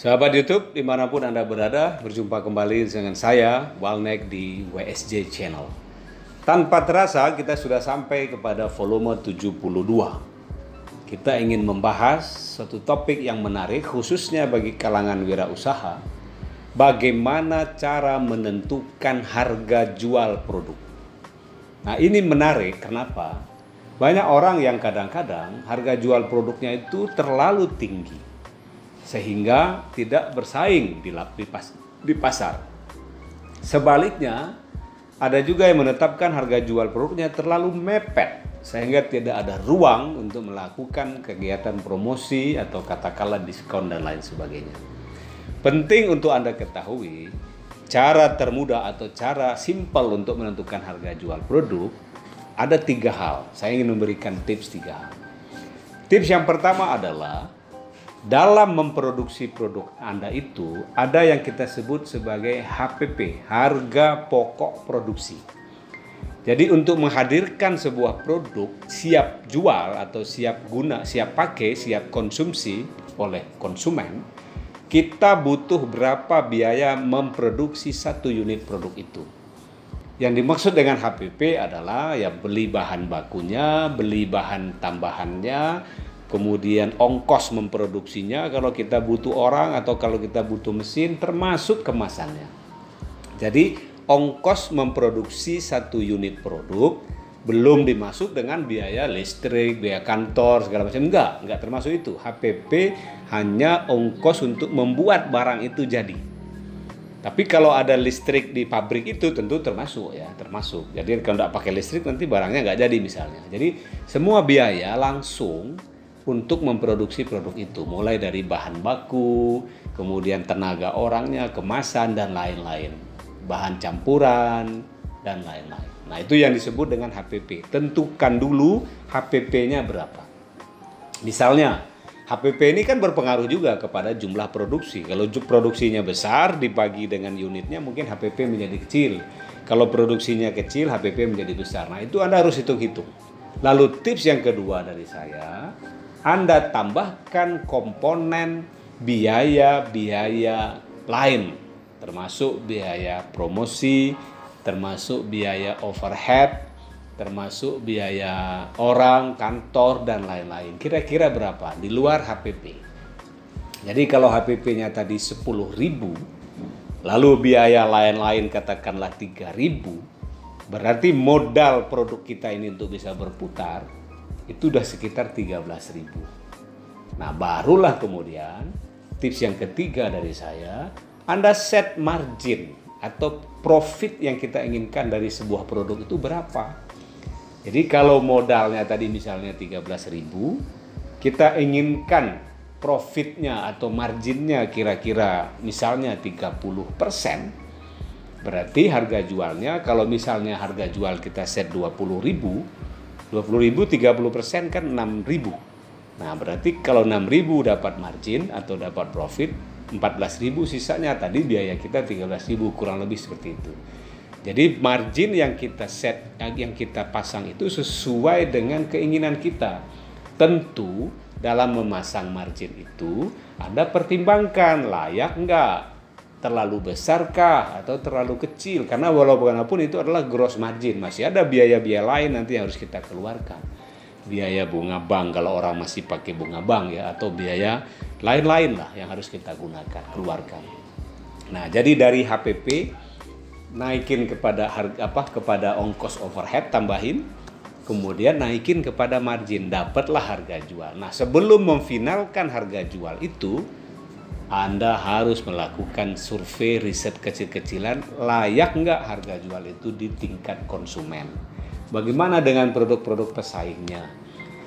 Sahabat YouTube, dimanapun Anda berada, berjumpa kembali dengan saya, Walnek di WSJ Channel. Tanpa terasa, kita sudah sampai kepada volume 72. Kita ingin membahas satu topik yang menarik, khususnya bagi kalangan wirausaha. Bagaimana cara menentukan harga jual produk. Nah, ini menarik, kenapa? Banyak orang yang kadang-kadang harga jual produknya itu terlalu tinggi, sehingga tidak bersaing di pasar. Sebaliknya, ada juga yang menetapkan harga jual produknya terlalu mepet, sehingga tidak ada ruang untuk melakukan kegiatan promosi atau katakanlah diskon dan lain sebagainya. Penting untuk Anda ketahui, cara termudah atau cara simpel untuk menentukan harga jual produk, ada 3 hal. Saya ingin memberikan tips 3 hal. Tips yang pertama adalah, dalam memproduksi produk Anda itu, ada yang kita sebut sebagai HPP, harga pokok produksi. Jadi untuk menghadirkan sebuah produk siap jual atau siap guna, siap pakai, siap konsumsi oleh konsumen, kita butuh berapa biaya memproduksi 1 unit produk itu. Yang dimaksud dengan HPP adalah ya beli bahan bakunya, beli bahan tambahannya, kemudian ongkos memproduksinya kalau kita butuh orang atau kalau kita butuh mesin, termasuk kemasannya. Jadi ongkos memproduksi 1 unit produk belum dimasuk dengan biaya listrik, biaya kantor, segala macam. Enggak termasuk itu. HPP hanya ongkos untuk membuat barang itu jadi. Tapi kalau ada listrik di pabrik itu tentu termasuk ya, termasuk. Jadi kalau tidak pakai listrik nanti barangnya nggak jadi misalnya. Jadi semua biaya langsung untuk memproduksi produk itu, mulai dari bahan baku, kemudian tenaga orangnya, kemasan dan lain-lain, bahan campuran dan lain-lain. Nah, itu yang disebut dengan HPP. Tentukan dulu HPP-nya berapa. Misalnya, HPP ini kan berpengaruh juga kepada jumlah produksi. Kalau produksinya besar dibagi dengan unitnya, mungkin HPP menjadi kecil. Kalau produksinya kecil, HPP menjadi besar. Nah, itu Anda harus hitung-hitung. Lalu tips yang kedua dari saya, Anda tambahkan komponen biaya-biaya lain, termasuk biaya promosi, termasuk biaya overhead, termasuk biaya orang, kantor, dan lain-lain. Kira-kira berapa di luar HPP? Jadi kalau HPP-nya tadi 10.000, lalu biaya lain-lain katakanlah 3.000, berarti modal produk kita ini untuk bisa berputar, itu udah sekitar 13.000. Nah, barulah kemudian tips yang ketiga dari saya, Anda set margin atau profit yang kita inginkan dari sebuah produk itu berapa. Jadi kalau modalnya tadi misalnya 13.000, kita inginkan profitnya atau marginnya kira-kira misalnya 30%, berarti harga jualnya, kalau misalnya harga jual kita set 20.000, 30% kan 6.000. Nah, berarti kalau 6.000 dapat margin atau dapat profit, 14.000 sisanya tadi biaya kita 13.000, kurang lebih seperti itu. Jadi margin yang kita set, yang kita pasang itu sesuai dengan keinginan kita. Tentu dalam memasang margin itu Anda pertimbangkan layak enggak, terlalu besarkah atau terlalu kecil. Karena walaupun itu adalah gross margin, masih ada biaya-biaya lain nanti yang harus kita keluarkan. Biaya bunga bank kalau orang masih pakai bunga bank ya, atau biaya lain-lain lah yang harus kita keluarkan. Nah, jadi dari HPP naikin kepada kepada ongkos overhead, tambahin, kemudian naikin kepada margin, dapatlah harga jual. Nah, sebelum memfinalkan harga jual itu, Anda harus melakukan survei riset kecil-kecilan, layak nggak harga jual itu di tingkat konsumen. Bagaimana dengan produk-produk pesaingnya?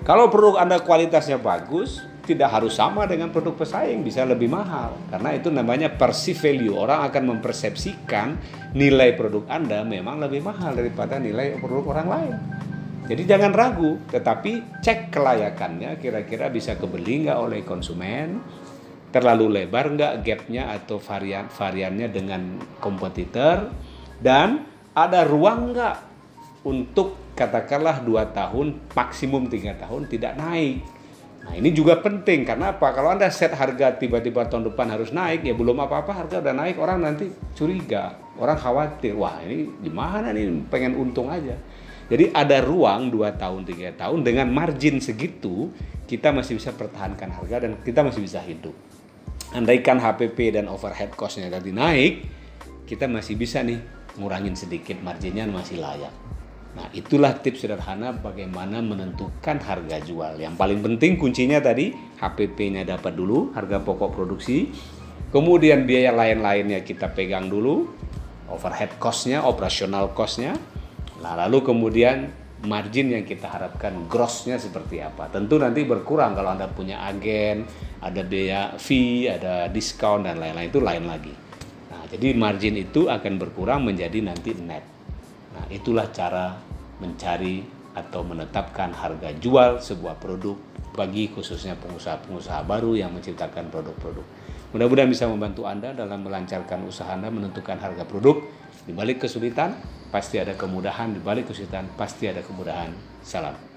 Kalau produk Anda kualitasnya bagus, tidak harus sama dengan produk pesaing, bisa lebih mahal. Karena itu namanya perceived value. Orang akan mempersepsikan nilai produk Anda memang lebih mahal daripada nilai produk orang lain. Jadi jangan ragu, tetapi cek kelayakannya, kira-kira bisa kebeli nggak oleh konsumen, terlalu lebar nggak gapnya atau variannya dengan kompetitor, dan ada ruang nggak untuk katakanlah 2 tahun, maksimum 3 tahun tidak naik. Nah ini juga penting, karena apa? Kalau Anda set harga tiba-tiba tahun depan harus naik, ya belum apa-apa harga udah naik, orang nanti curiga, orang khawatir, wah ini gimana nih, pengen untung aja. Jadi ada ruang 2 tahun, 3 tahun dengan margin segitu, kita masih bisa pertahankan harga dan kita masih bisa hidup. Andaikan HPP dan overhead cost-nya tadi naik, kita masih bisa nih ngurangin sedikit, marginnya masih layak. Nah itulah tips sederhana bagaimana menentukan harga jual. Yang paling penting kuncinya tadi HPP-nya dapat dulu, harga pokok produksi. Kemudian biaya lain-lainnya kita pegang dulu, overhead cost-nya, operational cost-nya. Nah, lalu kemudian margin yang kita harapkan gross-nya seperti apa. Tentu nanti berkurang kalau Anda punya agen, ada biaya fee, ada diskon dan lain-lain, itu lain lagi. Nah jadi margin itu akan berkurang menjadi nanti net. Nah, itulah cara mencari atau menetapkan harga jual sebuah produk bagi khususnya pengusaha-pengusaha baru yang menciptakan produk-produk. Mudah-mudahan bisa membantu Anda dalam melancarkan usaha Anda menentukan harga produk. Di balik kesulitan, pasti ada kemudahan. Di balik kesulitan, pasti ada kemudahan. Salam.